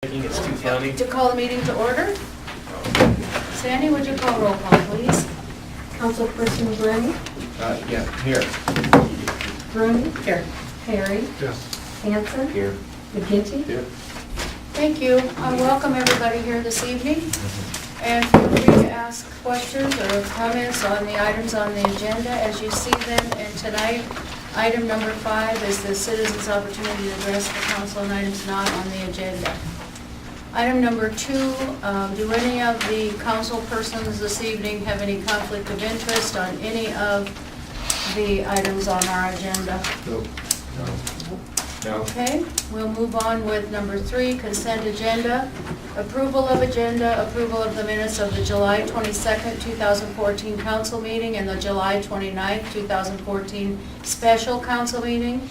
It's too funny. To call the meeting to order. Sandy, would you call roll call, please? Councilperson Bruni? Yeah, here. Bruni? Here. Perry? Yes. Hanson? Here. McGinty? Here. Thank you. I welcome everybody here this evening. And feel free to ask questions or comments on the items on the agenda as you see them. And tonight, item number 5 is the citizens' opportunity to address the council on items not on the agenda. Item number 2, do any of the council persons this evening have any conflict of interest on any of the items on our agenda? Nope. No. Okay, we'll move on with number 3, consent agenda. Approval of agenda, approval of the minutes of the July 22nd, 2014 council meeting and the July 29th, 2014 special council meeting.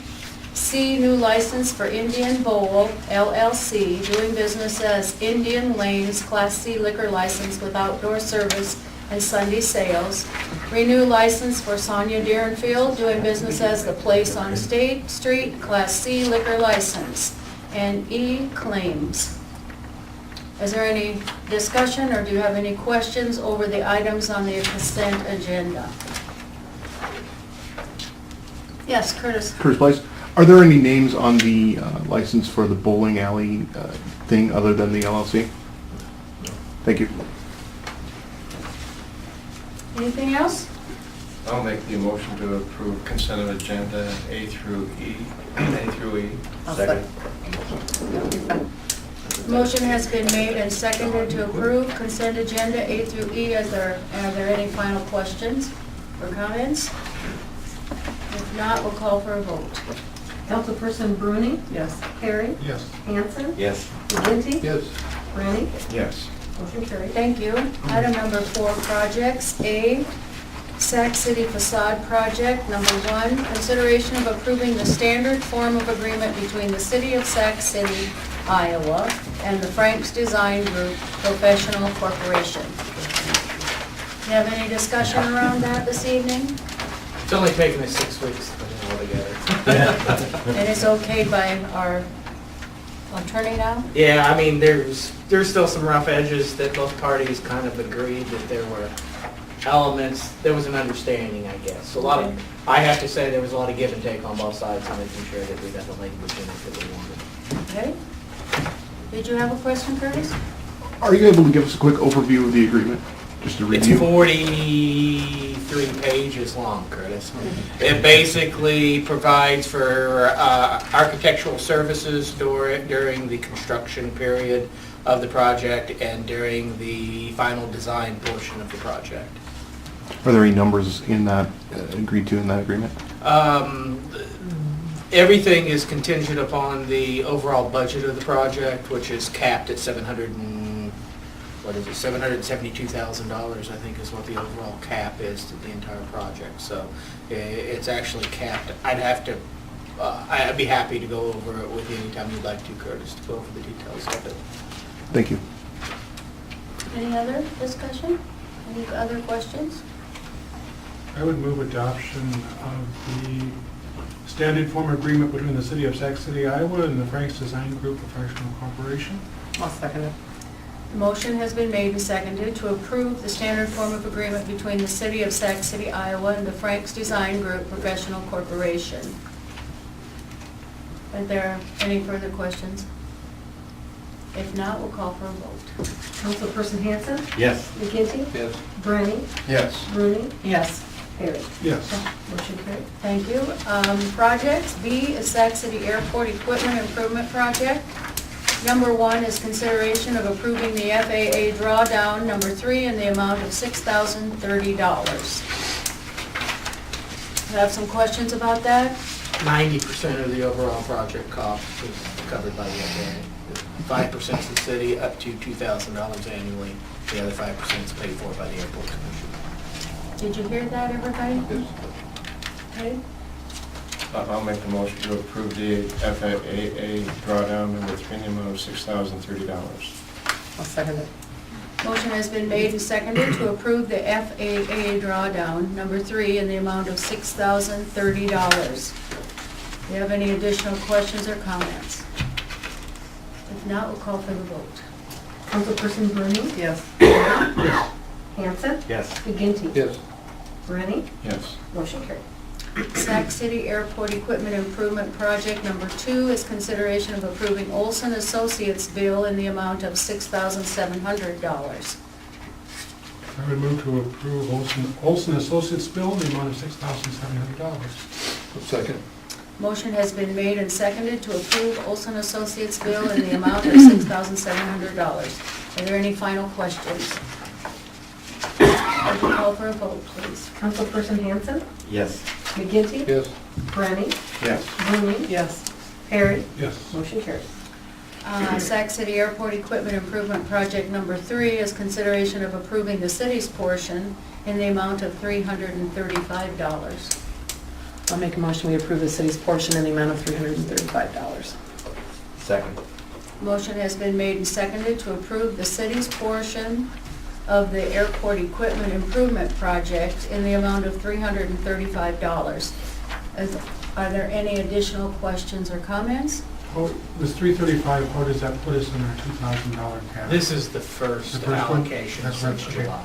C, new license for Indian Bowl LLC, doing business as Indian Lanes Class C liquor license with outdoor service and Sunday sales. Renew license for Sonia Deerenfield, doing business as The Place on State Street, Class C liquor license. And E, claims. Is there any discussion or do you have any questions over the items on the consent agenda? Yes, Curtis. Curtis Place. Are there any names on the license for the bowling alley thing other than the LLC? Thank you. Anything else? I'll make the motion to approve consent agenda A through E. A through E. Second. Motion has been made and seconded to approve consent agenda A through E. Are there any final questions or comments? If not, we'll call for a vote. Councilperson Bruni? Yes. Perry? Yes. Hanson? Yes. McGinty? Yes. Bruni? Yes. Motion carried. Thank you. Item number 4, projects. A, Sac City facade project. Number 1, consideration of approving the standard form of agreement between the City of Sac City, Iowa, and the Frank's Design Group Professional Corporation. You have any discussion around that this evening? It's only taken us 6 weeks to put it all together. And it's okayed by our attorney now? Yeah, I mean, there's still some rough edges that both parties kind of agreed that there were elements, there was an understanding, I guess. I have to say, there was a lot of give and take on both sides on making sure that we got the language in it that we wanted. Okay. Did you have a question, Curtis? Are you able to give us a quick overview of the agreement? Just to It's review. 43 pages long, Curtis. It basically provides for architectural services during the construction period of the project and during the final design portion of the project. Are there any numbers in that agreed to in that agreement? Everything is contingent upon the overall budget of the project, which is capped at $772,000, I think is what the overall cap is to the entire project. So it's actually capped. I'd be happy to go over it with you anytime you'd like to, Curtis, to go over the details of it. Thank you. Any other discussion? Any other questions? I would move adoption of the standard form agreement between the City of Sac City, Iowa and the Frank's Design Group Professional Corporation. I'll second it. The motion has been made and seconded to approve the standard form of agreement between the City of Sac City, Iowa and the Frank's Design Group Professional Corporation. Are there any further questions? If not, we'll call for a vote. Councilperson Hanson? Yes. McGinty? Yes. Bruni? Yes. Bruni? Yes. Perry? Yes. Motion carried. Thank you. Projects. B is Sac City Airport Equipment Improvement Project. Number 1 is consideration of approving the FAA drawdown. Number 3 in the amount of $6,030. Have some questions about that? 90% of the overall project cost is covered by the FAA. 5% is the city, up to $2,000 annually. The other 5% is paid for by the airport commission. Did you hear that, everybody? Yes. Okay. I'll make the motion to approve the FAA drawdown number 3 in the amount of $6,030. I'll second it. Motion has been made and seconded to approve the FAA drawdown, number 3, in the amount of $6,030. Do you have any additional questions or comments? If not, we'll call for the vote. Councilperson Bruni? Yes. Hanson? Yes. McGinty? Yes. Brennan? Yes. Motion carried. Sac City Airport Equipment Improvement Project number 2 is consideration of approving Olson Associates bill in the amount of $6,700. I would move to approve Olson Associates bill in the amount of $6,700. Second. Motion has been made and seconded to approve Olson Associates bill in the amount of $6,700. Are there any final questions? Would you call for a vote, please? Councilperson Hanson? Yes. McGinty? Yes. Brennan? Yes. Bruni? Yes. Perry? Yes. Motion carried. Sac City Airport Equipment Improvement Project number 3 is consideration of approving the city's portion in the amount of $335. I'll make a motion, we approve the city's portion in the amount of $335. Second. Motion has been made and seconded to approve the city's portion of the airport equipment improvement project in the amount of $335. Are there any additional questions or comments? Oh, this 335, how does that put us in our $2,000 cap? This is the first The first one? allocation That's right, since okay. July.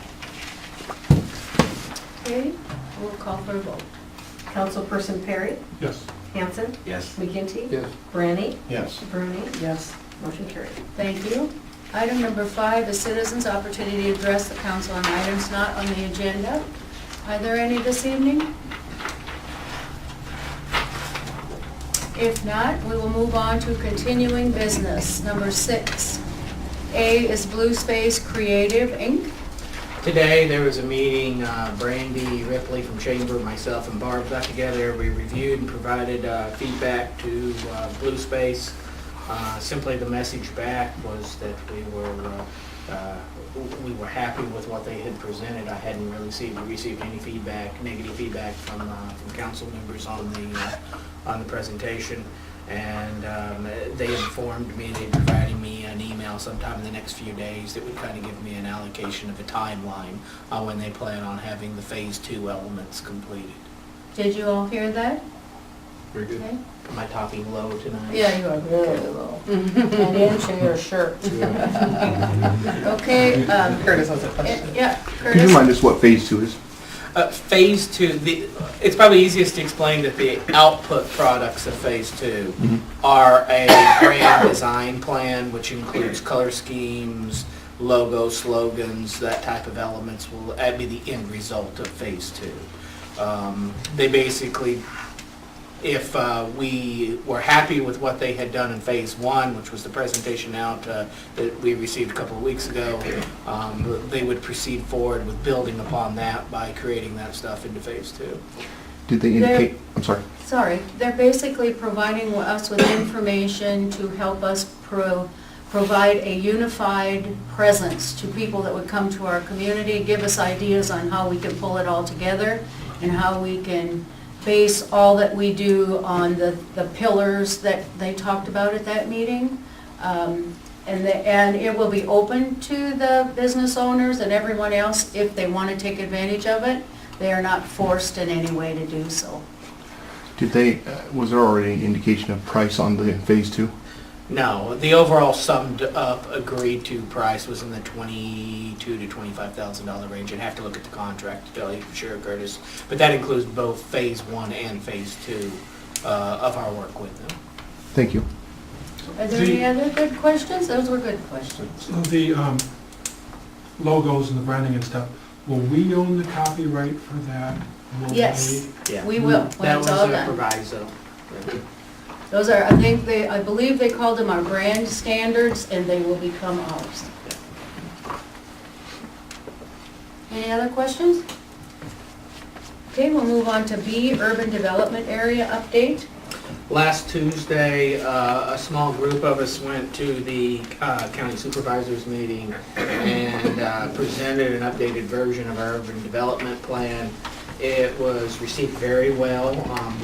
Okay, we'll call for a vote. Councilperson Perry? Yes. Hanson? Yes. McGinty? Yes. Brennan? Yes. Bruni? Yes. Motion carried. Thank you. Item number 5 is citizens' opportunity to address the council on items not on the agenda. Are there any this evening? If not, we will move on to continuing business. Number 6. A is Blue Space Creative, Inc. Today, there was a meeting, Brandy Ripley from Chamber, myself and Barb got together. We reviewed and provided feedback to Blue Space. Simply the message back was that we were happy with what they had presented. I hadn't really received any feedback, negative feedback from council members on the presentation. And they informed me, they provided me an email sometime in the next few days that would kind of give me an allocation of a timeline when they plan on having the Phase 2 elements completed. Did you all hear that? Very good. Okay. Am I talking low tonight? Yeah, you are very low. And into your shirt. Okay, Curtis has a question. yeah, Could you Curtis? remind us what phase 2 is? Phase 2, it's probably easiest to explain that the output products of Phase 2 are a grand design plan, which includes color schemes, logos, slogans, that type of elements will be the end result of Phase 2. They basically, if we were happy with what they had done in Phase 1, which was the presentation out that we received a couple of weeks ago, they would proceed forward with building upon that by creating that stuff into Phase 2. Did they indicate, I'm sorry. Sorry, they're basically providing us with information to help us provide a unified presence to people that would come to our community, give us ideas on how we can pull it all together and how we can base all that we do on the pillars that they talked about at that meeting. And it will be open to the business owners and everyone else if they want to take advantage of it. They are not forced in any way to do so. Did they, was there already an indication of price on the phase 2? No, the overall summed up agreed to price was in the $22,000 to $25,000 range. I'd have to look at the contract to tell you for sure, Curtis. But that includes both Phase 1 and Phase 2 of our work with them. Thank you. Are there any other good questions? Those were good questions. So the logos and the branding and stuff, will we own the copyright for that? Will Yes. they? Yeah. We will, when That it's was all a done. proviso. Those are, I believe they called them our brand standards, and they will become ours. Any other questions? Okay, we'll move on to B, Urban Development Area Update. Last Tuesday, a small group of us went to the county supervisors meeting and presented an updated version of our urban development plan. It was received very well.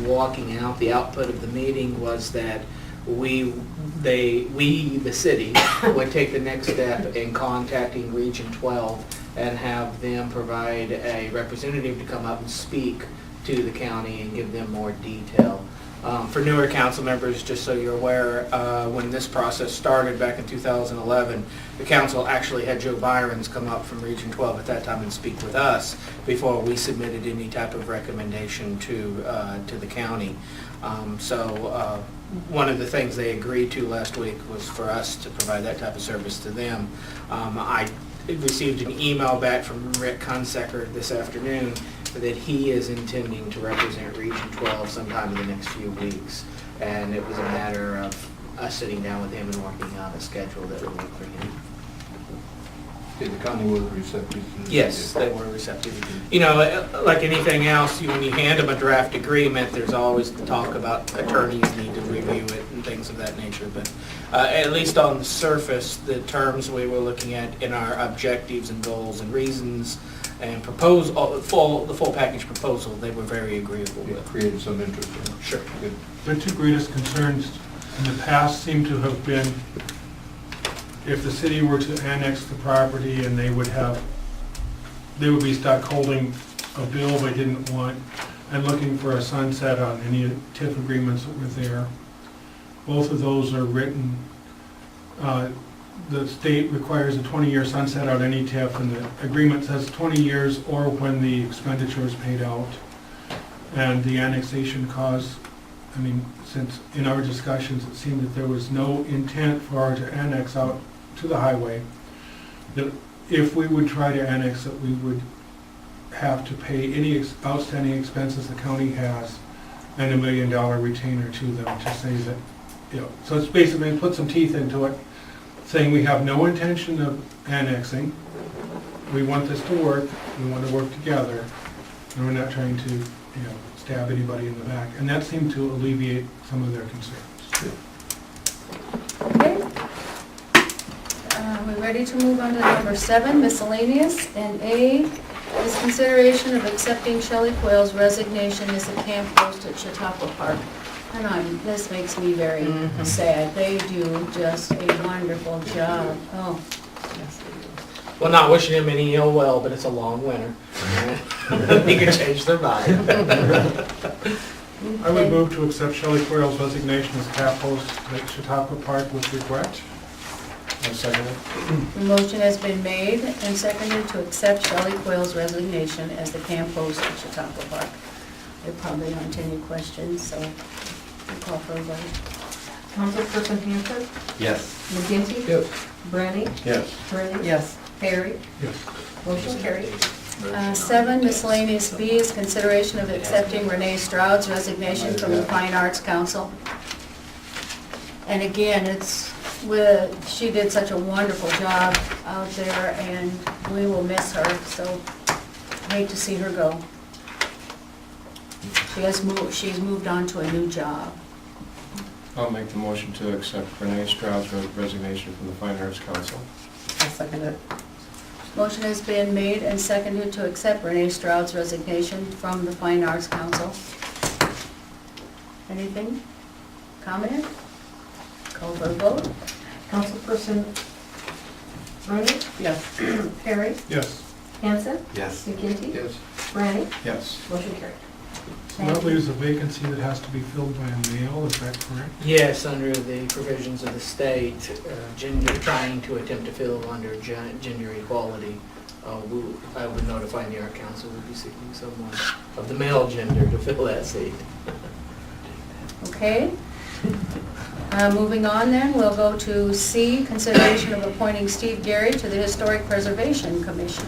Walking out, the output of the meeting was that we, the city, would take the next step in contacting Region 12 and have them provide a representative to come up and speak to the county and give them more detail. For newer council members, just so you're aware, when this process started back in 2011, the council actually had Joe Byrons come up from Region 12 at that time and speak with us before we submitted any type of recommendation to the county. One of the things they agreed to last week was for us to provide that type of service to them. I received an email back from Rick Consecker this afternoon that he is intending to represent Region 12 sometime in the next few weeks. And it was a matter of us sitting down with him and working out a schedule that would work for him. The county was receptive to this? Yes, they were receptive. You know, like anything else, when you hand them a draft agreement, there's always the talk about attorneys need to review it and things of that nature. But at least on the surface, the terms we were looking at in our objectives and goals and reasons and the full package proposal, they were very agreeable It with. created some interest. Sure. Good. The two greatest concerns in the past seem to have been if the city were to annex the property and they would be stuck holding a bill they didn't want and looking for a sunset on any TIF agreements that were there. Both of those are written. The state requires a 20-year sunset on any TIF, and the agreement says 20 years or when the expenditure is paid out. And the annexation cause, I mean, since in our discussions, it seemed that there was no intent for our to annex out to the highway, that if we would try to annex it, we would have to pay any outstanding expenses the county has and $1 million retainer to them to say that, you know, so it's basically put some teeth into it, saying we have no intention of annexing, we want this to work, we want to work together, and we're not trying to, you know, stab anybody in the back. And that seemed to alleviate some of their concerns. Okay. We're ready to move on to number 7, miscellaneous, and A is consideration of accepting Shelley Quayle's resignation as a camp host at Chautauqua Park. And this makes me very sad. They do just a wonderful job. Oh, Well, not wishing him any ill will, but it's a long winter. He could change their mind. I would move to accept Shelley Quayle's resignation as cap host at Chautauqua Park with regret. I'll second it. The motion has been made and seconded to accept Shelley Quayle's resignation as the camp host at Chautauqua Park. There probably aren't any questions, so we'll call for a vote. Councilperson Hanson, Yes. McGinty, Yes. Brandy, Yes. Bernie, Yes. Perry, Yes. motion carried. 7, miscellaneous B is consideration of accepting Renee Stroud's resignation from the Fine Arts Council. And again, she did such a wonderful job out there, and we will miss her, so I hate to see her go. She's moved on to a new job. I'll make the motion to accept Renee Stroud's resignation from the Fine Arts Council. I'll second it. Motion has been made and seconded to accept Renee Stroud's resignation from the Fine Arts Council. Anything? Comment? Call for a vote. Councilperson Bernie, Yes. Perry, Yes. Hanson, Yes. McGinty, Yes. Brandy, Yes. motion carried. So that leaves a vacancy that has to be filled by a male, is that correct? Yes, under the provisions of the state, trying to attempt to fill under gender equality, I would notify New York Council would be seeking someone of the male gender to fill that seat. Okay. Moving on then, we'll go to C, consideration of appointing Steve Gary to the Historic Preservation Commission.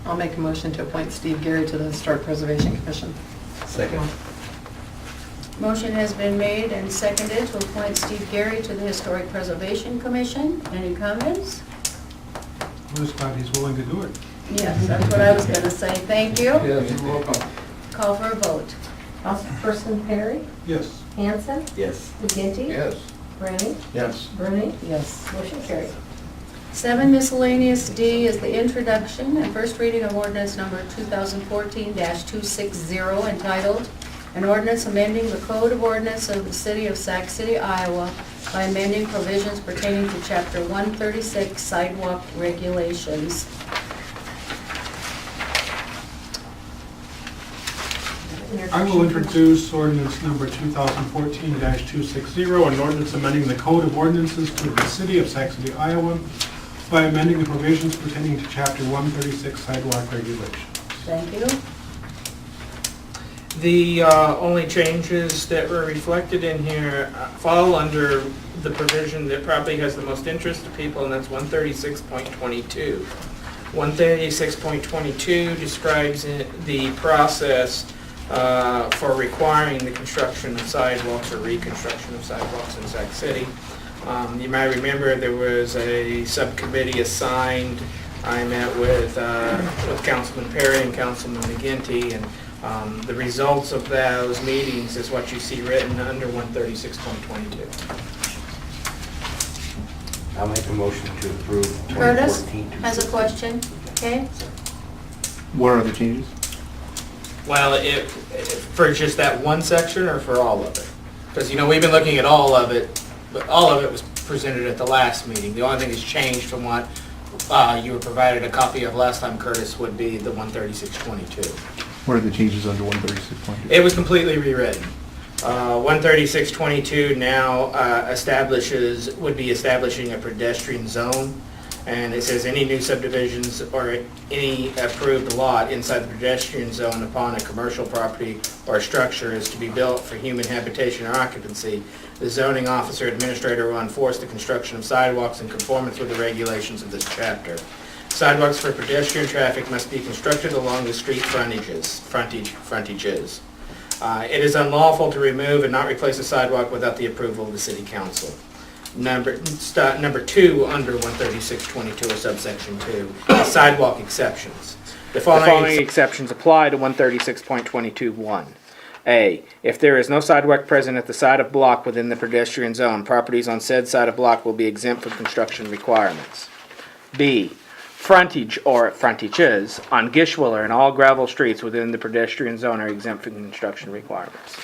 I'll make a motion to appoint Steve Gary to the Historic Preservation Commission. Second. Motion has been made and seconded to appoint Steve Gary to the Historic Preservation Commission. Any comments? I'm just glad he's willing to do it. Yes, that's what I was going to say. Thank you. Yes, you're welcome. Call for a vote. Councilperson Perry, Yes. Hanson, Yes. McGinty, Yes. Brandy, Yes. Bernie, Yes. motion carried. 7, miscellaneous D is the introduction and first reading of ordinance number 2014-260 entitled, "An Ordinance Amending the Code of Ordinance of the City of Sac City, Iowa by amending provisions pertaining to Chapter 136 Sidewalk Regulations." I will introduce ordinance number 2014-260, an ordinance amending the Code of Ordinances to the City of Sac City, Iowa by amending the provisions pertaining to Chapter 136 sidewalk regulations. Thank you. The only changes that were reflected in here fall under the provision that probably has the most interest to people, and that's 136.22. 136.22 describes the process for requiring the construction of sidewalks or reconstruction of sidewalks in Sac City. You might remember there was a subcommittee assigned. I met with Councilman Perry and Councilman McGinty, and the results of those meetings is what you see written under 136.22. I'll make a motion to approve Curtis 2014. has a question. Okay? What are the changes? Well, for just that one section or for all of it? Because, we've been looking at all of it, but all of it was presented at the last meeting. The only thing that's changed from what you were provided a copy of last time, Curtis, would be the 136.22. What are the changes under 136.2? It was completely rewritten. 136.22 now would be establishing a pedestrian zone. And it says any new subdivisions or any approved lot inside the pedestrian zone upon a commercial property or structure is to be built for human habitation or occupancy. The zoning officer administrator will enforce the construction of sidewalks in conformance with the regulations of this chapter. Sidewalks for pedestrian traffic must be constructed along the street frontages. It is unlawful to remove and not replace a sidewalk without the approval of the city council. Number 2 under 136.22 or subsection 2, sidewalk exceptions. The following exceptions apply to 136.22(1). A, if there is no sidewalk present at the side of block within the pedestrian zone, properties on said side of block will be exempt from construction requirements. B, frontage or frontages on Gishwiller and all gravel streets within the pedestrian zone are exempt from construction requirements.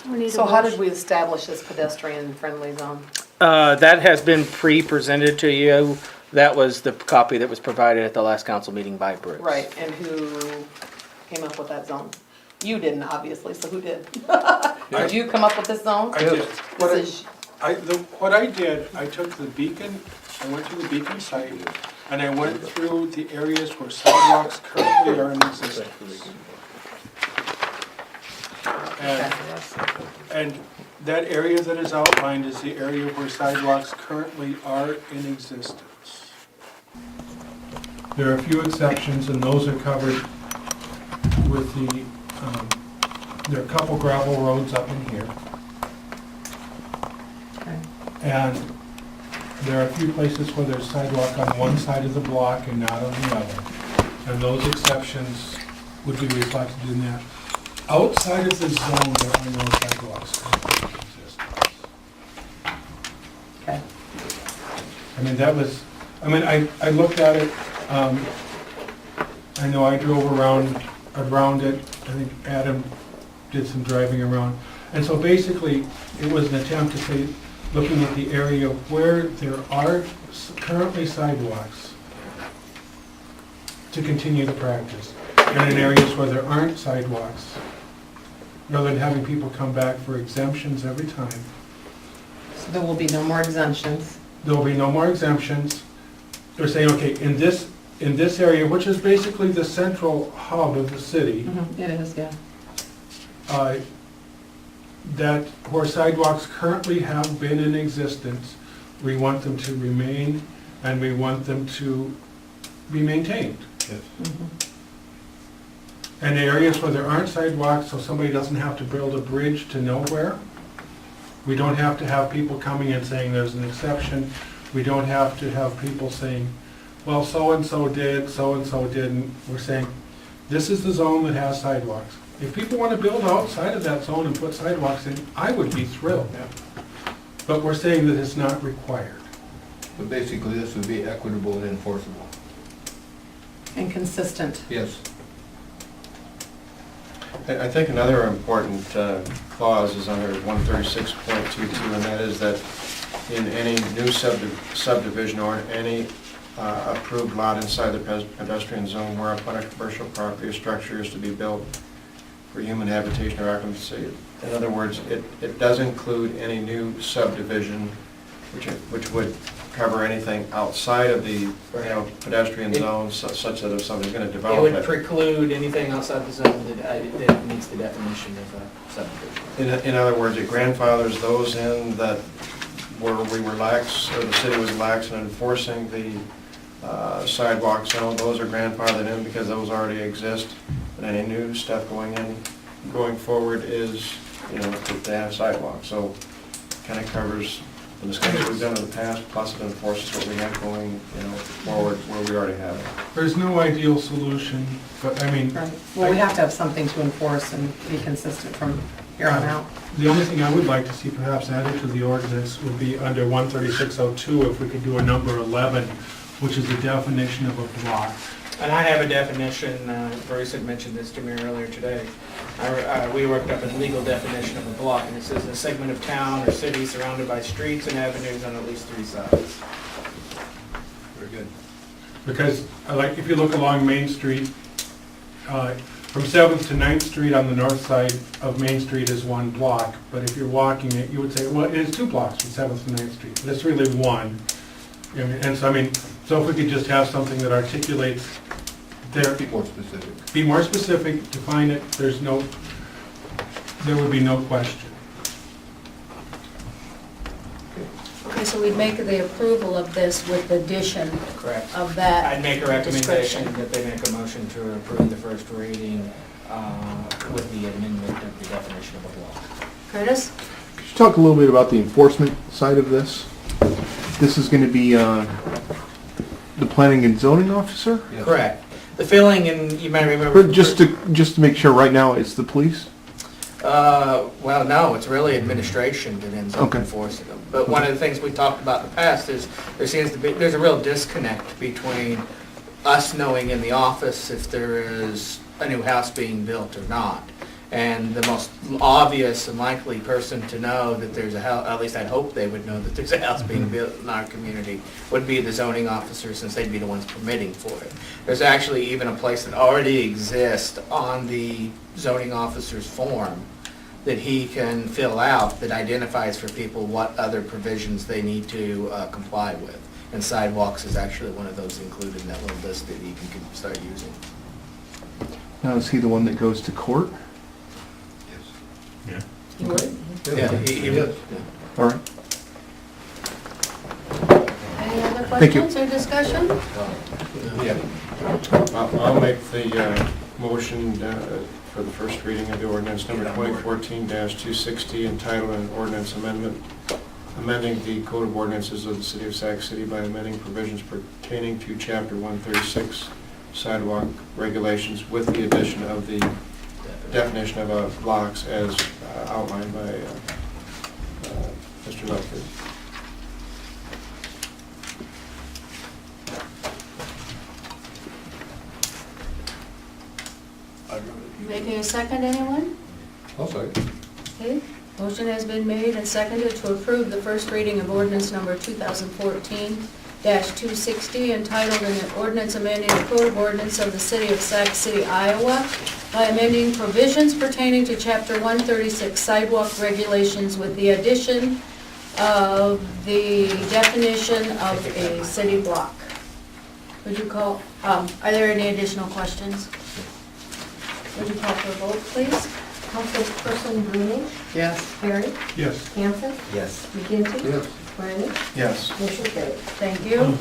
We need a So how did motion. we establish this pedestrian-friendly zone? That has been pre-presented to you. That was the copy that was provided at the last council meeting by Bruce. Right, and who came up with that zone? You didn't, obviously, so who did? Did you come up with this zone? I did. This is, What I did, I took the Beacon, I went to the Beacon site, and I went through the areas where sidewalks currently are in existence. And that area that is outlined is the area where sidewalks currently are in existence. There are a few exceptions, and those are covered with there are a couple gravel roads up in here. okay. And there are a few places where there's sidewalk on one side of the block and not on the other. And those exceptions would be reflected in that. Outside of the zone, there are no sidewalks currently in existence. Okay. I looked at it, I know I drove around it, I think Adam did some driving around. And so basically, it was an attempt to say, looking at the area where there are currently sidewalks, to continue the practice. And in areas where there aren't sidewalks, rather than having people come back for exemptions every time, So there will be no more exemptions. there will be no more exemptions. They're saying, okay, in this area, which is basically the central hub of the city, It is, yeah. that where sidewalks currently have been in existence, we want them to remain, and we want them to be maintained. And areas where there aren't sidewalks, so somebody doesn't have to build a bridge to nowhere. We don't have to have people coming and saying there's an exception. We don't have to have people saying, well, so-and-so did, so-and-so didn't. We're saying, this is the zone that has sidewalks. If people want to build outside of that zone and put sidewalks in, I would be thrilled. But we're saying that it's not required. But basically, this would be equitable and enforceable. And consistent. Yes. I think another important clause is under 136.22, and that is that in any new subdivision or any approved lot inside the pedestrian zone where upon a commercial property or structure is to be built for human habitation or occupancy. In other words, it does include any new subdivision, which would cover anything outside of the, pedestrian zone, such that if somebody's gonna It develop would it. preclude anything outside the zone that meets the definition of a subdivision. In other words, it grandfathers those in that where we were lax, or the city was lax in enforcing the sidewalk zone, those are grandfathered in because those already exist. And any new stuff going forward is, to have sidewalks. So kind of covers the discussion we've done in the past, plus it enforces what we have going, forward where we already have it. There's no ideal solution, but I mean, Right. Well, we have to have something to enforce and be consistent from here on out. the only thing I would like to see perhaps added to the ordinance would be under 13602, if we could do a number 11, which is the definition of a block. And I have a definition, Bruce had mentioned this to me earlier today. We worked up a legal definition of a block, and it says a segment of town or city surrounded by streets and avenues on at least 3 sides. Very good. Because, like, if you look along Main Street, from 7th to 9th Street on the north side of Main Street is 1 block, but if you're walking it, you would say, well, it is 2 blocks from 7th to 9th Street, but it's really 1. And so, so if we could just have something that articulates there, Be more specific. be more specific, define it, there would be no question. Okay, so we'd make the approval of this with the addition Correct. of that. I'd make a recommendation description. that they make a motion to approve the first reading with the amendment of the definition of a block. Curtis? Could you talk a little bit about the enforcement side of this? This is gonna be, the planning and zoning officer? Yes. Correct. The filling, and you might remember... But just to make sure, right now, it's the police? Well, no, it's really administration that ends up Okay. enforcing them. But one of the things we talked about in the past is there's a real disconnect between us knowing in the office if there is a new house being built or not. And the most obvious and likely person to know that there's a house, at least I'd hope they would know that there's a house being built in our community, would be the zoning officer, since they'd be the ones permitting for it. There's actually even a place that already exists on the zoning officer's form that he can fill out that identifies for people what other provisions they need to comply with. And sidewalks is actually one of those included in that little list that you can start using. Now, is he the one that goes to court? Yes. You would? Yeah, he Yes. would. All right. Any other Thank you. questions or discussion? Yeah. I'll make the motion for the first reading of the ordinance number 2014-260, entitled an ordinance amending the Code of Ordinances of the City of Sac City by amending provisions pertaining to Chapter 136 sidewalk regulations with the addition of the definition of blocks as outlined by Mr. Lutford. Making a second, anyone? I'll say. Okay, motion has been made and seconded to approve the first reading of ordinance number 2014-260, entitled an ordinance amending the Code of Ordinance of the City of Sac City, Iowa, by amending provisions pertaining to Chapter 136 sidewalk regulations with the addition of the definition of a city block. Would you call, are there any additional questions? Would you call for a vote, please? Councilperson Greening, Yes. Perry, Yes. Hanson, Yes. McGinty, Yes. Brennan, Yes. motion carried. Thank you.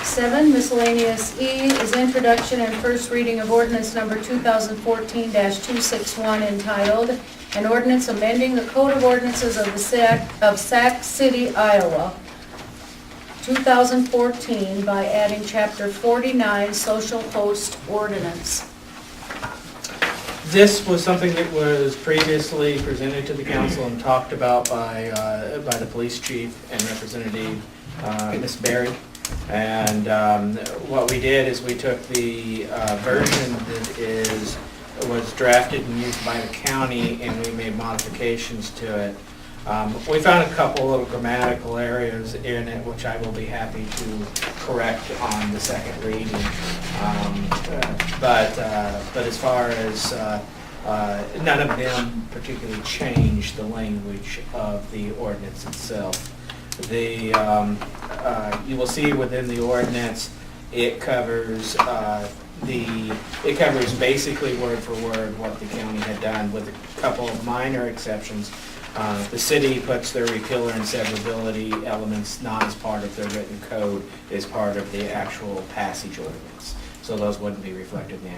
7, miscellaneous E, is introduction and first reading of ordinance number 2014-261, entitled, an ordinance amending the Code of Ordinances of the Sac City, Iowa, 2014, by adding Chapter 49, Social Host Ordinance. This was something that was previously presented to the council and talked about by the police chief and Representative Ms. Berry. And what we did is we took the version that was drafted and used by the county, and we made modifications to it We found a couple little grammatical areas in it, which I will be happy to correct on the second reading. But as far as, none of them particularly change the language of the ordinance itself. You will see within the ordinance, it covers it covers basically word for word what the county had done, with a couple of minor exceptions. The city puts their repealer and severability elements not as part of their written code, as part of the actual passage ordinance. So those wouldn't be reflected in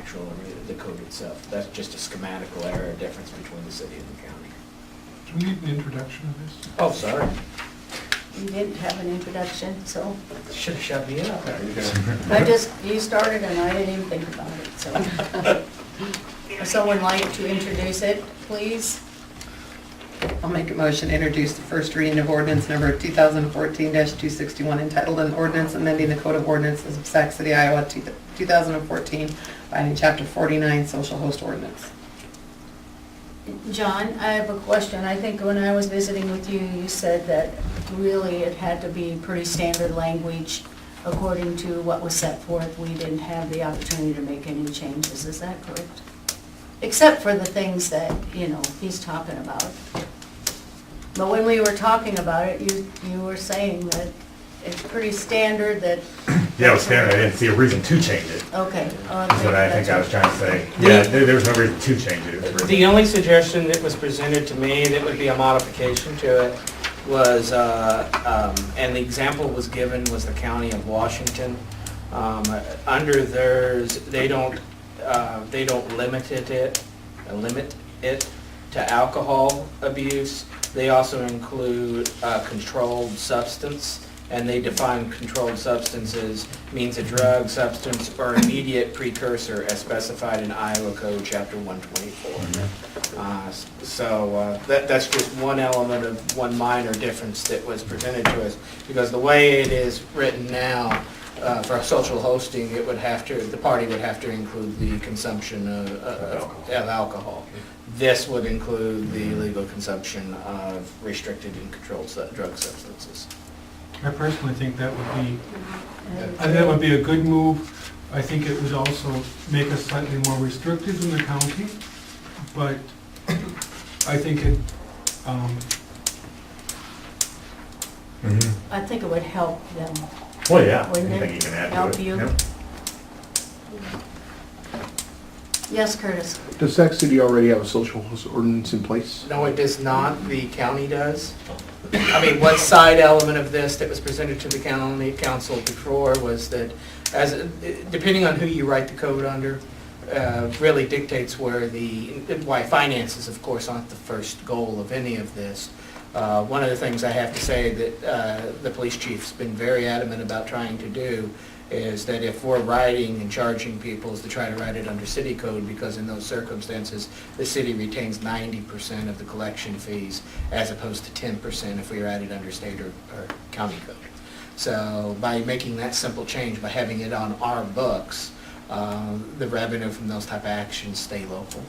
the code itself. That's just a schematical error difference between the city and the county. Do we need an introduction of this? Oh, sorry. You didn't have an introduction, so Should have shut me up. you started and I didn't even think about it, so. Would someone like to introduce it, please? I'll make a motion to introduce the first reading of ordinance number 2014-261 entitled an ordinance amending the Code of Ordinances of Sac City, Iowa, 2014 by adding chapter 49 social host ordinance. John, I have a question. I think when I was visiting with you, you said that really it had to be pretty standard language according to what was set forth. We didn't have the opportunity to make any changes. Is that correct? Except for the things that, he's talking about. But when we were talking about it, you were saying that it's pretty standard that... Yeah, it was standard. I didn't see a reason to change it. Okay. That's what I think I was trying to say. Yeah, there was no reason to change it. It was written. The only suggestion that was presented to me that would be a modification to it was, and the example was given was the County of Washington. Under theirs, they don't limit it to alcohol abuse. They also include controlled substance, and they define controlled substances means a drug, substance, or immediate precursor as specified in Iowa Code Chapter 124. That's just one element of one minor difference that was presented to us, because the way it is written now, for social hosting, the party would have to include the consumption of alcohol. This would include the legal consumption of restricted and controlled drug substances. I personally think that would be a good move. I think it would also make us slightly more restrictive in the county, but I think it, I think it would help them. Well, yeah, Wouldn't it anything you can add to help it. you? Yep. Yes, Curtis? Does Sac City already have a social host ordinance in place? No, it does not. The county does. I mean, one side element of this that was presented to the county council before was that, depending on who you write the code under, really dictates why finances, of course, aren't the first goal of any of this. One of the things I have to say that the police chief's been very adamant about trying to do is that if we're writing and charging people, is to try to write it under city code, because in those circumstances, the city retains 90% of the collection fees, as opposed to 10% if we write it under state or county code. So by making that simple change, by having it on our books, the revenue from those type of actions stay local.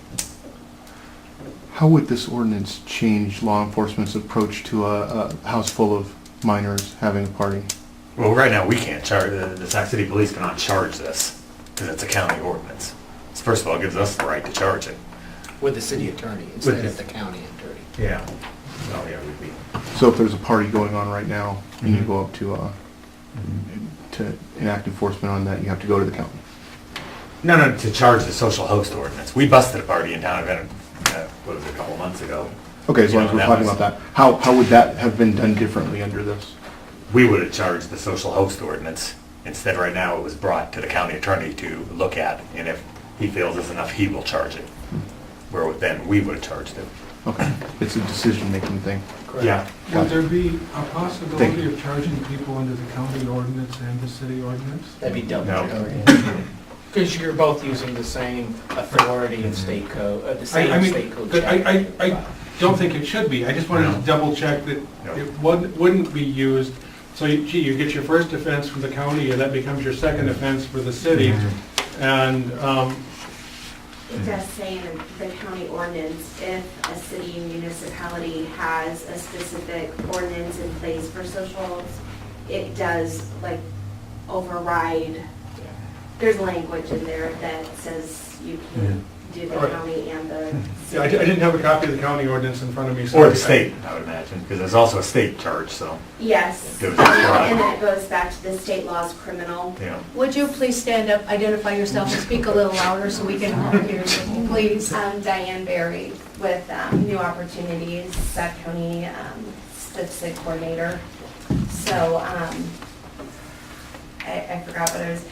How would this ordinance change law enforcement's approach to a house full of minors having a party? Well, right now, we can't charge, the Sac City Police cannot charge this, because it's a county ordinance. So first of all, it gives us the right to charge it. With the city attorney instead of the county attorney. Yeah. Oh, yeah, we'd be. So if there's a party going on right now, and you go up to enact enforcement on that, you have to go to the county? No, to charge the social host ordinance. We busted a party in town, a couple of months ago. Okay, as long as You we're know, talking that about that, how would that have been done differently under this? We would have charged the social host ordinance. Instead, right now, it was brought to the county attorney to look at, and if he feels it's enough, he will charge it. Where then we would have charged it. Okay, it's a decision-making thing. Yeah. would there be a possibility Thank you. of charging people under the county ordinance and the city ordinance? That'd be double. No. Because you're both using the same authority in state code, the I same mean, state code. but chapter. I don't think it should be. I just wanted to No. double check that No. it wouldn't be used. So you get your first offense from the county, and that becomes your second offense for the city. And It does say in the county ordinance, if a city municipality has a specific ordinance in place for socials, it does like override. There's language in there that says you can do the Right. county and the. Yeah, I didn't have a copy of the county ordinance in front of me. so Or I- the state, I would imagine, because there's also a state charge, so, Yes, It was just right. and then it goes back to the state laws criminal. you know. Would you please stand up, identify yourself, and speak a little louder so we can all hear you, please? Diane Berry with New Opportunities, Sac County Statistic Coordinator. So I forgot what it was.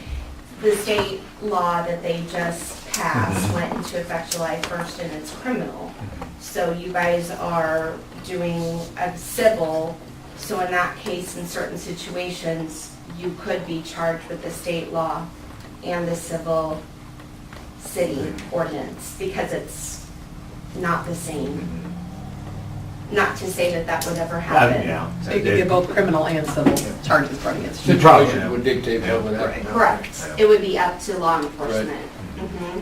The state law that they just passed went into effect July 1st and it's criminal. So you guys are doing a civil, so in that case, in certain situations, you could be charged with the state law and the civil city ordinance because it's not the same. Not to say that that would ever happen. Yeah. So you could get both criminal and civil charges brought against you. Situation would dictate what would happen. Correct. It would be up to law enforcement. Mhm.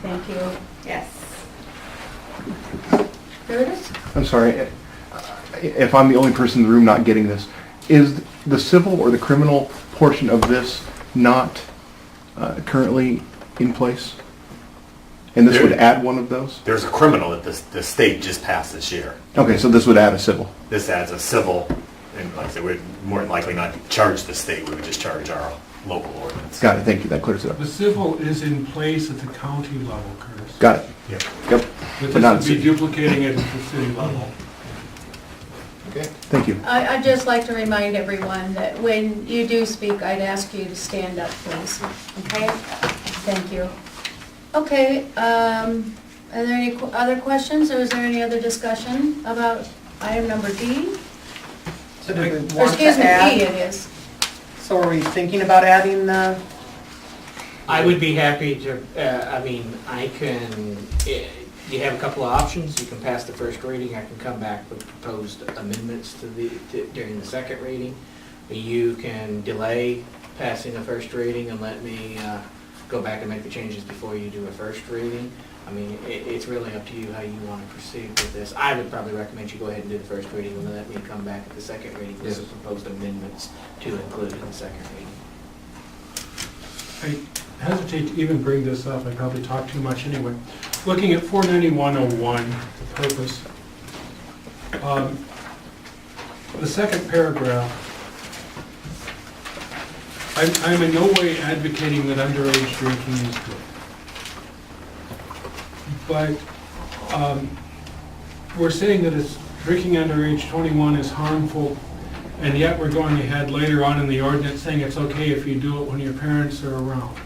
Thank you. Yes. Curtis? I'm sorry, if I'm the only person in the room not getting this, is the civil or the criminal portion of this not currently in place? And this would add one of those? There's a criminal that the state just passed this year. Okay, so this would add a civil. This adds a civil, and like I said, we'd more than likely not charge the state, we would just charge our local ordinance. Got it, thank you, that clears it up. The civil is in place at the county level, Curtis. Got it, Yep. yep, But but not this would be city. duplicating it at the city level. Okay. Thank you. I'd just like to remind everyone that when you do speak, I'd ask you to stand up, please, okay? Thank you. Okay, are there any other questions, or is there any other discussion about item number D? So do we Or want to excuse me, E add? it is. So are we thinking about adding the, I would be happy to, I mean, I can, you have a couple of options. You can pass the first reading. I can come back with proposed amendments during the second reading. You can delay passing the first reading and let me go back and make the changes before you do a first reading. I mean, it's really up to you how you want to proceed with this. I would probably recommend you go ahead and do the first reading and then let me come back at the second reading with some proposed amendments to include in the second reading. I hesitate to even bring this up, I probably talk too much anyway. Looking at 49101, the purpose. The second paragraph, I'm in no way advocating that underage drinking is good. But we're saying that it's drinking under age 21 is harmful, and yet we're going ahead later on in the ordinance saying it's okay if you do it when your parents are around.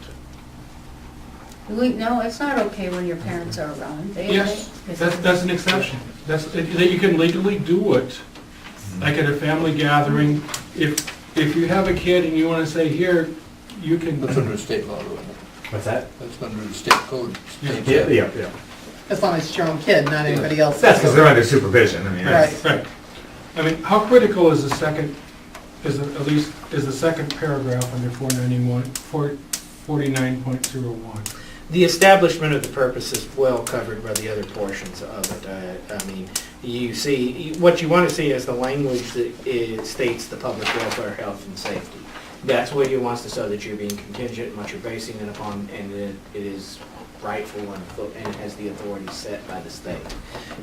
No, it's not okay when your parents are around. Yes, that's an exception. That you can legally do it, like at a family gathering. If you have a kid and you want to say, here, you can. That's under state law, though. What's that? That's under the state code. State Yeah. as long as it's your own kid, not anybody else's? That's because they're under supervision, I mean, that's. Right. Right. I mean, how critical is the second, is the second paragraph under 49.01? The establishment of the purpose is well covered by the other portions of it. I mean, you see, what you want to see is the language that it states the public welfare, health, and safety. That's what you want to show that you're being contingent and what you're basing it upon, and that it is rightful and it has the authority set by the state.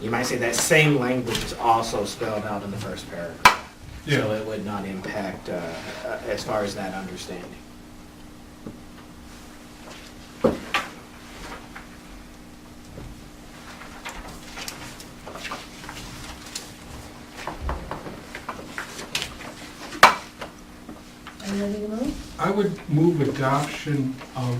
You might say that same language is also spelled out in the first paragraph. So Yeah. it would not impact as far as that understanding. Are you ready to move? I would move adoption of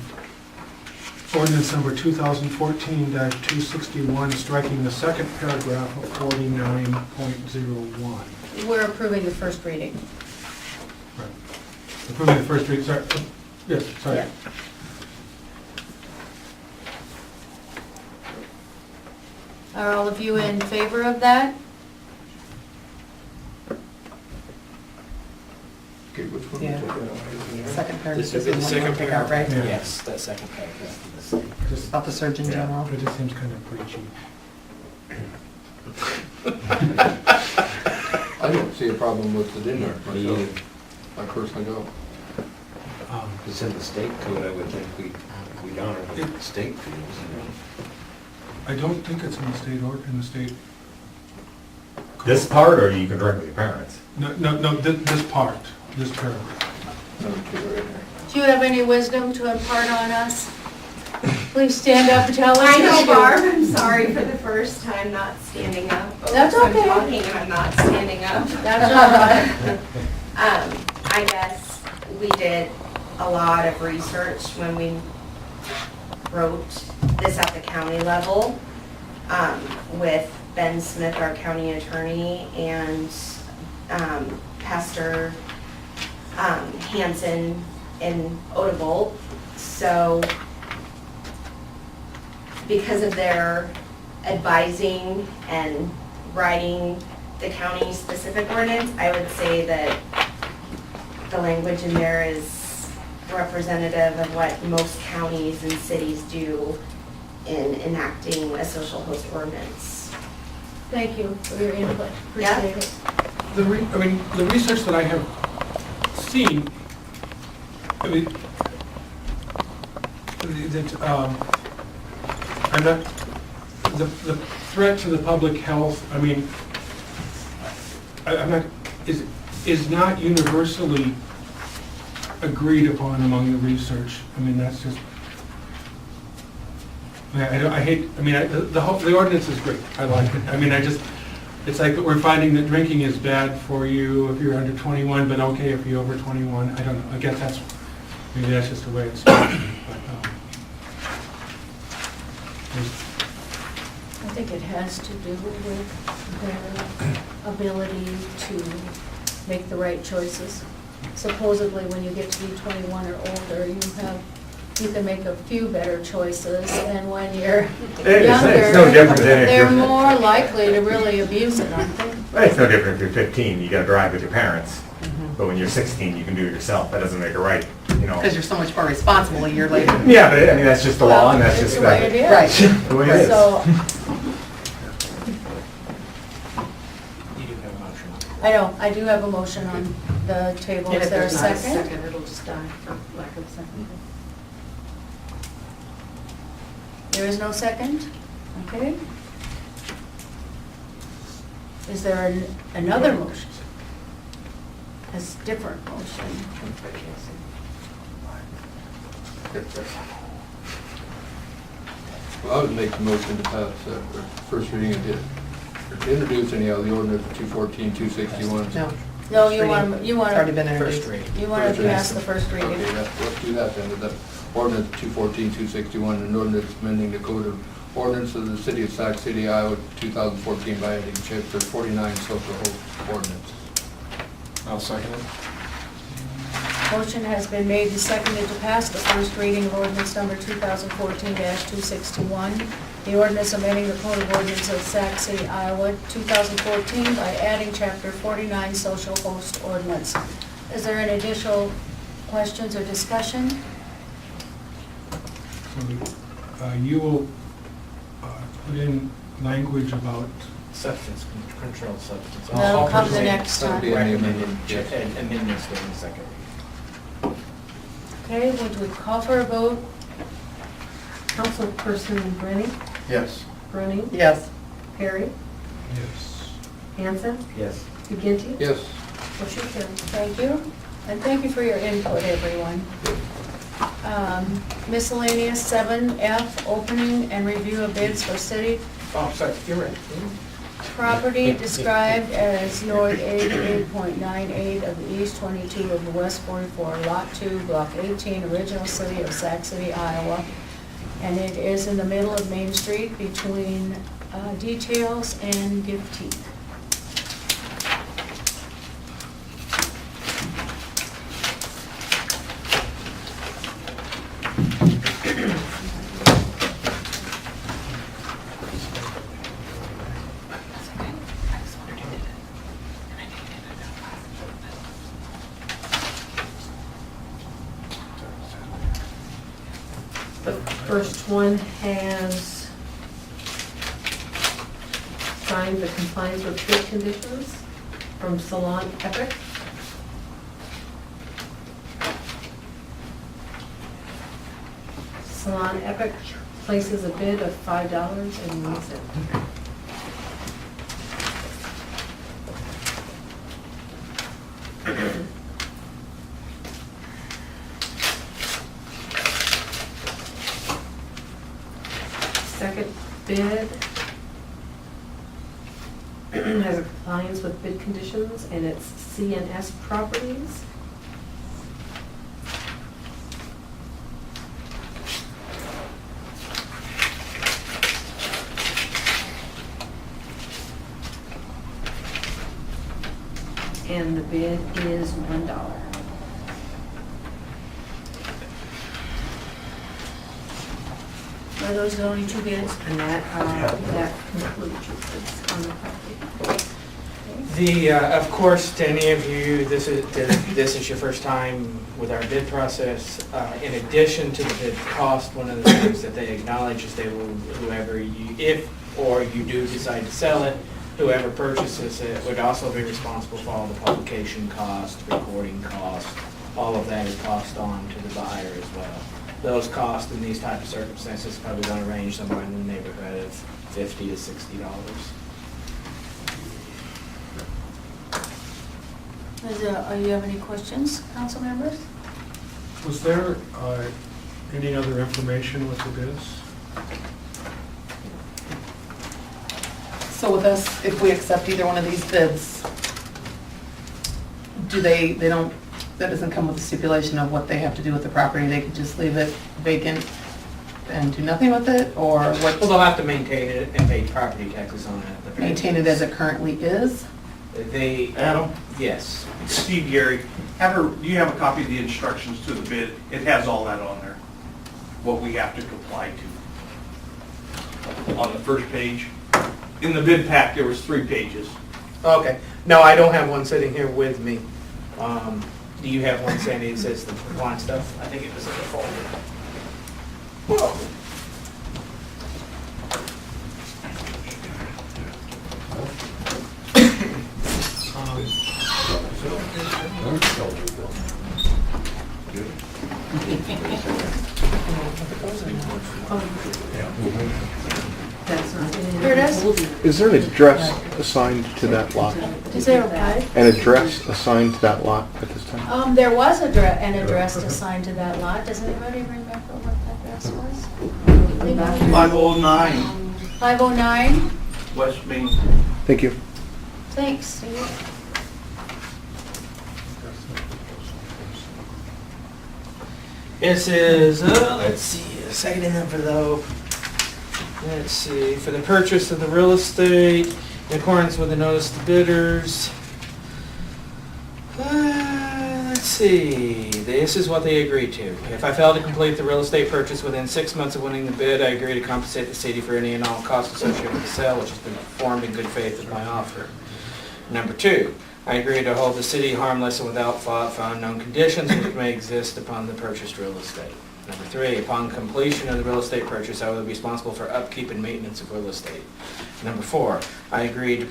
ordinance number 2014-261, striking the second paragraph of 49.01. We're approving the first reading. Right. Approving the first read, sorry. Yes, sorry. Yeah. Are all of you in favor of that? Okay, which one? Yeah. Second paragraph. This would be the is one second we pick out, paragraph. right? Yeah. Yes, that second paragraph. Just, About the surgeon general. it just seems kind of preachy. I don't see a problem with it in there myself. I personally don't. Um, It's in the state code, I would think we'd honor what the state feels. I don't think it's in the state or in the state. code. This part, or you can direct with your parents? No, this part, this paragraph. Okay, right there. Do you have any wisdom to impart on us? Please stand up and tell us. I know, what you- Barb, I'm sorry for the first time not standing up. That's okay. I'm talking and I'm not standing up. That's all right. I guess we did a lot of research when we wrote this at the county level, with Ben Smith, our county attorney, and Pastor Hanson in Odebolt. So because of their advising and writing the county-specific ordinance, I would say that the language in there is representative of what most counties and cities do in enacting a social host ordinance. Thank you for your input. Yeah. Appreciate it. The research that I have seen, I mean, I'm not, the threat to the public health, I mean, I'm not, is not universally agreed upon among the research. I mean, that's just, I hate, I mean, the ordinance is great, I like it. I mean, it's like we're finding that drinking is bad for you if you're under 21, but okay if you're over 21. I don't know, I guess maybe that's just the way it's. I think it has to do with their ability to make the right choices. Supposedly, when you get to be 21 or older, you can make a few better choices, and when you're It's no younger, different than if they're you're, more likely to really abuse it, aren't they? it's no different if you're 15, you gotta drive with your parents. But when you're 16, you can do it yourself. That doesn't make it right, you know. Because you're so much more responsible a year later. Yeah, but I mean, that's just the law, and that's It's just the way it is. Right. the way it is. So, You do have a motion. I know, I do have a motion on the table. And Is if there a there's not a second? it'll just die for lack of a second. There is no second? Okay. Is there another motion? A different motion? Well, I would make the motion to pass first reading and to introduce anyhow the ordinance 214-261. No. No, First you reading. want, It's already been First introduced. reading. you want First to reading. pass the first reading. Okay, let's do that then. The ordinance 214-261, an ordinance amending the code of ordinance of the city of Sac City, Iowa, 2014 by adding chapter 49 social host ordinance. I'll second it. Motion has been made and seconded to pass the first reading of ordinance number 2014-261. The ordinance amending the code of ordinance of Sac City, Iowa, 2014 by adding chapter 49 social host ordinance. Is there any additional questions or discussion? So you will put in language about, Substance, controlled substance. That'll come the All next That'll time. be any recommended amendment, yes. amendments during the second reading. Okay, would we call for a vote? Councilperson Brennan, Yes. Bruning, Yes. Perry, yes. Hanson, Yes. McGinty. Yes. Motion carried. Thank you, and thank you for your input, everyone. Miscellaneous 7F, opening and review of bids for city Oh, sorry, you're right. property described as North 88.98 of the East 22 of the West 44, Lot 2, Block 18, original city of Sac City, Iowa. And it is in the middle of Main Street between Details and Give Teeth. First one has signed the compliance with bid conditions from Salon Epic. Salon Epic places a bid of $5.01. Second bid has a compliance with bid conditions, and it's CNS Properties. And the bid is $1. Are those the only two bids? And that concludes your bids on the property. Of course, to any of you, this is your first time with our bid process. In addition to the bid cost, one of the things that they acknowledge is they will, whoever you, if or you do decide to sell it, whoever purchases it would also be responsible for all the publication cost, recording cost, all of that is passed on to the buyer as well. Those costs in these type of circumstances are probably going to range somewhere in the neighborhood of $50 to $60. You have any questions, council members? Was there any other information with the bids? So with us, if we accept either one of these bids, they don't, that doesn't come with a stipulation of what they have to do with the property? They could just leave it vacant and do nothing with it, or Well, what? they'll have to maintain it and pay property taxes on it. Maintain it as it currently is? They, Adam, yes. Steve Gary, do you have a copy of the instructions to the bid? It has all that on there, what we have to comply to. On the first page. In the bid pack, there was 3 pages. Okay. No, I don't have one sitting here with me. Do you have one, Sandy, that says the compliance stuff? I think it was in the folder. That's not in Curtis? Is there an address assigned to that lot? Is there a, An address assigned to that lot at this time? there was an address assigned to that lot. Does anybody remember what that address was? 509 509? West Main. Thank you. Thanks. This is, let's see, a second info though. Let's see, for the purchase of the real estate in accordance with the notice to bidders. Let's see, this is what they agreed to. If I fail to complete the real estate purchase within 6 months of winning the bid, I agree to compensate the city for any and all costs associated with the sale, which has been performed in good faith with my offer. Number 2, I agree to hold the city harmless and without fault for unknown conditions which may exist upon the purchased real estate. Number 3, upon completion of the real estate purchase, I will be responsible for upkeep and maintenance of real estate. Number 4, I agree to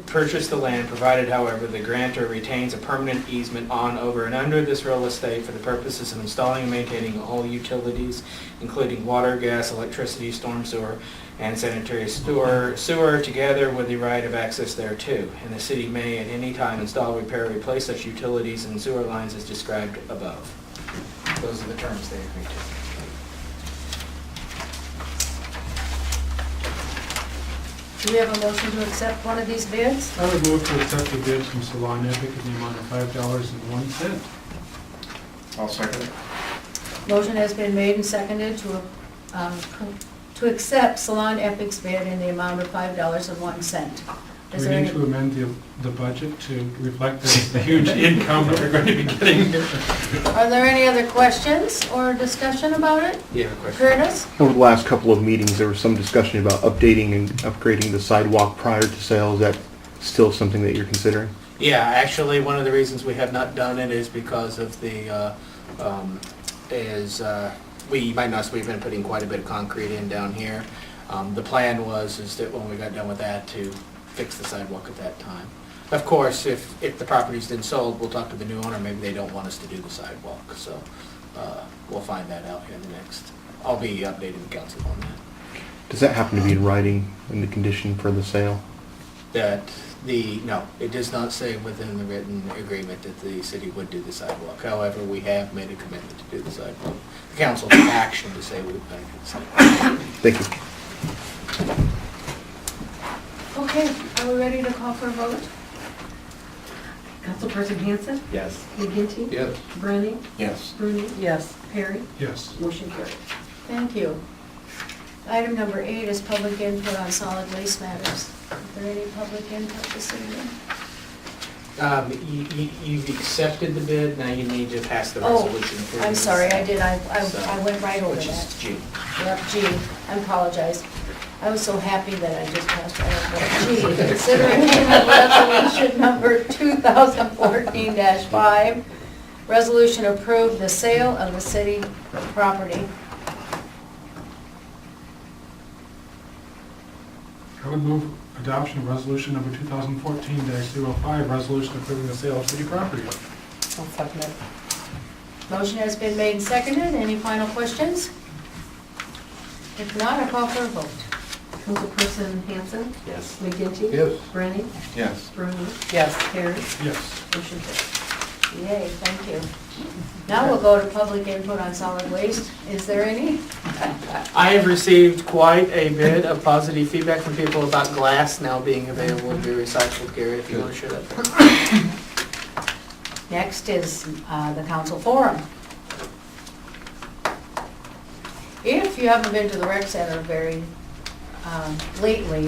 purchase the land, provided, however, the grantor retains a permanent easement on, over, and under this real estate for the purposes of installing and maintaining all utilities, including water, gas, electricity, storm sewer, and sanitary sewer, together with the right of access thereto. And the city may at any time install, repair, or replace such utilities and sewer lines as described above. Those are the terms they agreed to. Do we have a motion to accept one of these bids? I would move to accept the bid from Salon Epic in the amount of $5.01. I'll second it. Motion has been made and seconded to accept Salon Epic's bid in the amount of $5.01. Do Is we there need any- to amend the budget to reflect the huge income that we're going to be getting here? Are there any other questions or discussion about it? You have a question? Curtis? Over the last couple of meetings, there was some discussion about updating and upgrading the sidewalk prior to sale. Is that still something that you're considering? Yeah, actually, one of the reasons we have not done it is because of the, you might notice we've been putting quite a bit of concrete in down here. The plan is that when we got done with that, to fix the sidewalk at that time. Of course, if the property's been sold, we'll talk to the new owner, maybe they don't want us to do the sidewalk, so we'll find that out here in the next, I'll be updating the council on that. Does that happen to be in writing in the condition for the sale? No, it does not say within the written agreement that the city would do the sidewalk. However, we have made a commitment to do the sidewalk. The council took action to say we're going to do the sidewalk. Thank you. Okay, are we ready to call for a vote? Councilperson Hanson, Yes. McGinty, Yes. Brennan, Yes. Rooney, Yes. Perry, Yes. motion carried. Thank you. Item number 8 is public input on solid waste matters. Is there any public input this evening? You've accepted the bid, now you need to pass the Oh, resolution. approving I'm this. sorry, I did, I So, went right over Which that. is G. Yep, G, I apologize. I was so happy that I just passed right over that. G, considering payment resolution number 2014-5, resolution approved the sale of the city property. I would move adoption of resolution number 2014-05, resolution approving the sale of city property. I'll second it. Motion has been made and seconded. Any final questions? If not, I call for a vote. Councilperson Hanson, Yes. McGinty. Yes. Brennan, Yes. Rooney, Yes. Perry, Yes. motion carried. Yay, thank you. Now we'll go to public input on solid waste. Is there any? I have received quite a bit of positive feedback from people about glass now being available to be recycled. Gary, if you want to share that. Next is the council forum. If you haven't been to the rec center very lately,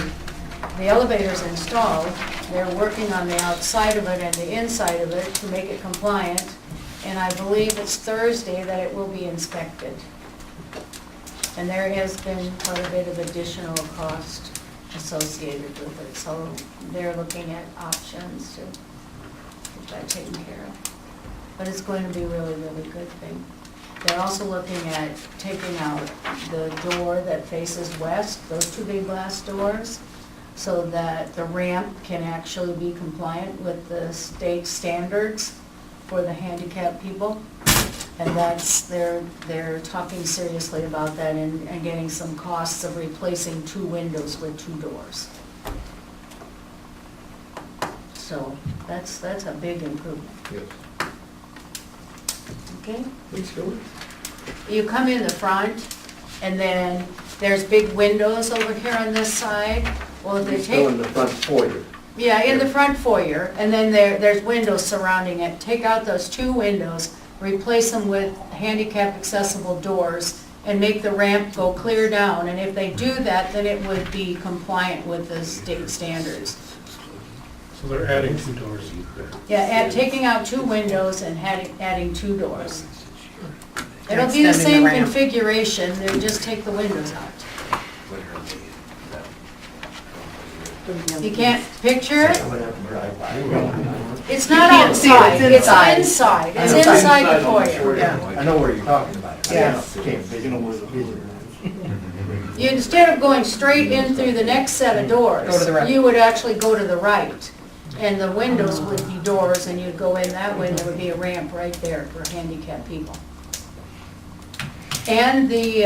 the elevator's installed. They're working on the outside of it and the inside of it to make it compliant. And I believe it's Thursday that it will be inspected. And there has been quite a bit of additional cost associated with it. So they're looking at options to get that taken care of. But it's going to be really, really good thing. They're also looking at taking out the door that faces west, those two big glass doors, so that the ramp can actually be compliant with the state standards for the handicapped people. And they're talking seriously about that and getting some costs of replacing 2 windows with 2 doors. So that's a big improvement. Yes. Okay? Please go. You come in the front, and then there's big windows over here on this side. Well, if they Still in take, the front foyer. yeah, in the front foyer, and then there's windows surrounding it. Take out those 2 windows, replace them with handicap accessible doors, and make the ramp go clear down. And if they do that, then it would be compliant with the state standards. So they're adding 2 doors. Yeah, taking out 2 windows and adding 2 doors. It'll be the Extending same the ramp. configuration, they just take the windows out. You can't picture it? I'm gonna have to drive by. It's not can't see it, outside, it's it's inside. inside, it's Inside. inside the foyer. Yeah. I know where you're talking about. Yes. Can't vision where the vision is. You, instead of going straight in through the next set of doors, Go to the right. you would actually go to the right. And the windows would be doors, and you'd go in that way, and there would be a ramp right there for handicapped people. And the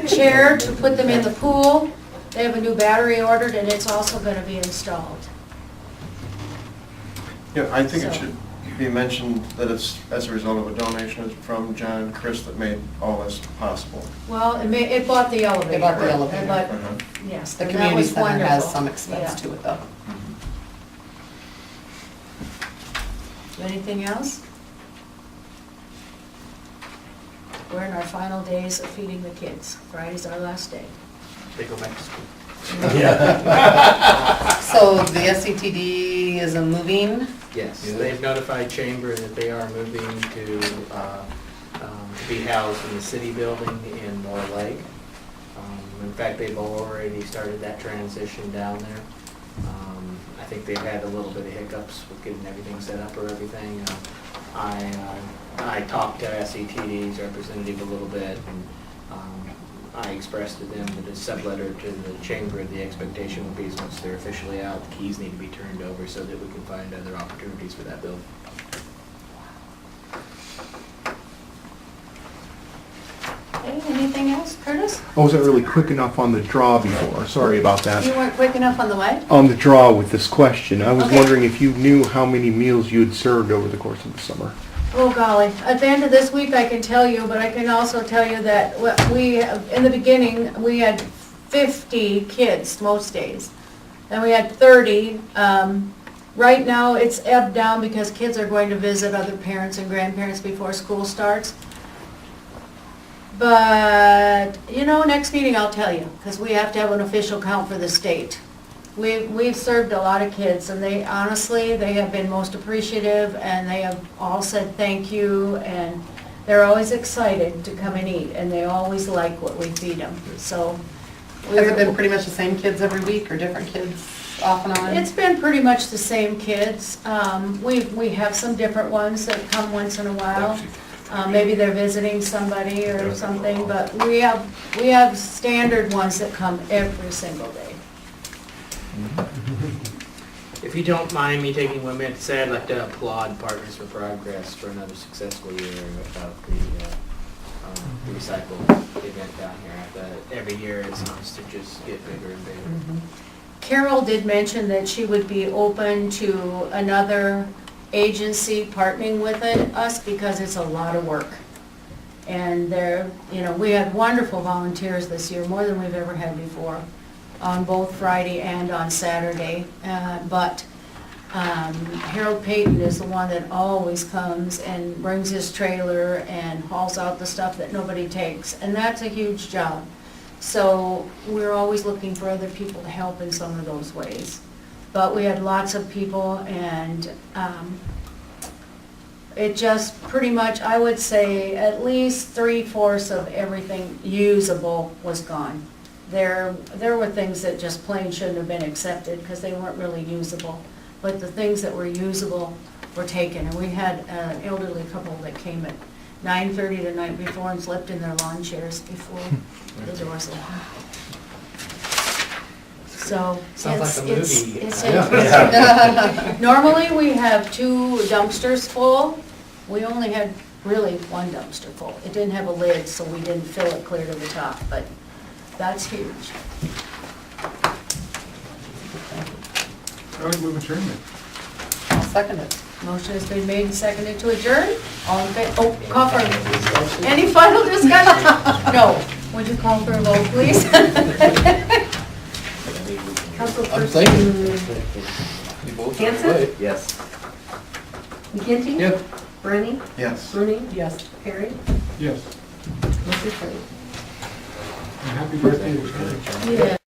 chair to put them in the pool, they have a new battery ordered, and it's also gonna be installed. Yeah, I think it So- should be mentioned that it's as a result of a donation from John and Chris that made all this possible. Well, it bought the elevator. They bought the elevator. But, Uh-huh. yes, The and that community was center has wonderful. some expense Yeah. to it, though. Anything else? We're in our final days of feeding the kids. Friday's our last day. They go back to school. So the SCTD is moving. Yes, they've notified Chamber that they are moving to be housed in the city building in Moore Lake. In fact, they've already started that transition down there. I think they've had a little bit of hiccups with getting everything set up or everything. I talked to SETD's representative a little bit, and I expressed to them that a sub-letter to the chamber, the expectation would be is once they're officially out, the keys need to be turned over so that we can find other opportunities for that building. Okay, anything else, Curtis? I wasn't really quick enough on the draw before, sorry about that. You weren't quick enough on the way? On the draw with this question, I was Okay. wondering if you knew how many meals you had served over the course of the summer. Oh golly, at the end of this week I can tell you, but I can also tell you that we, in the beginning, we had 50 kids most days. Then we had 30. Right now it's ebbed down because kids are going to visit other parents and grandparents before school starts. But, you know, next meeting I'll tell you, because we have to have an official count for the state. We've served a lot of kids, and they, honestly, they have been most appreciative, and they have all said thank you, and they're always excited to come and eat, and they always like what we feed them, so. Has it been pretty much the same kids every week, or different kids off and on? It's been pretty much the same kids. We have some different ones that come once in a while. Maybe they're visiting somebody or something, but we have standard ones that come every single day. If you don't mind me taking 1 minute to say, I'd like to applaud Partners for Progress for another successful year about the recycle event down here. Every year it seems to just get bigger and bigger. Carol did mention that she would be open to another agency partnering with us because it's a lot of work. And we had wonderful volunteers this year, more than we've ever had before, on both Friday and on Saturday. But Harold Payton is the one that always comes and brings his trailer and hauls out the stuff that nobody takes. And that's a huge job. So we're always looking for other people to help in some of those ways. But we had lots of people, and it just pretty much, I would say, at least 3/4 of everything usable was gone. There were things that just plain shouldn't have been accepted because they weren't really usable. But the things that were usable were taken. And we had an elderly couple that came at 9:30 the night before and slept in their lawn chairs before the doors opened. So Sounds like a movie. it's Yeah. interesting. Normally, we have 2 dumpsters full. We only had really 1 dumpster full. It didn't have a lid, so we didn't fill it clear to the top, but that's huge. I would move adjournment. I'll second it. Motion has been made and seconded to adjourn. All in favor? Oh, call for, any final discussion? No. Would you call for a vote, please? I'm Councilperson thinking. You both are Hanson? right. Yes. McGinty? Yep. Brennan? Yes. Rooney? Yes. Perry? Yes. Motion carried. And happy birthday to Charlie. Yeah.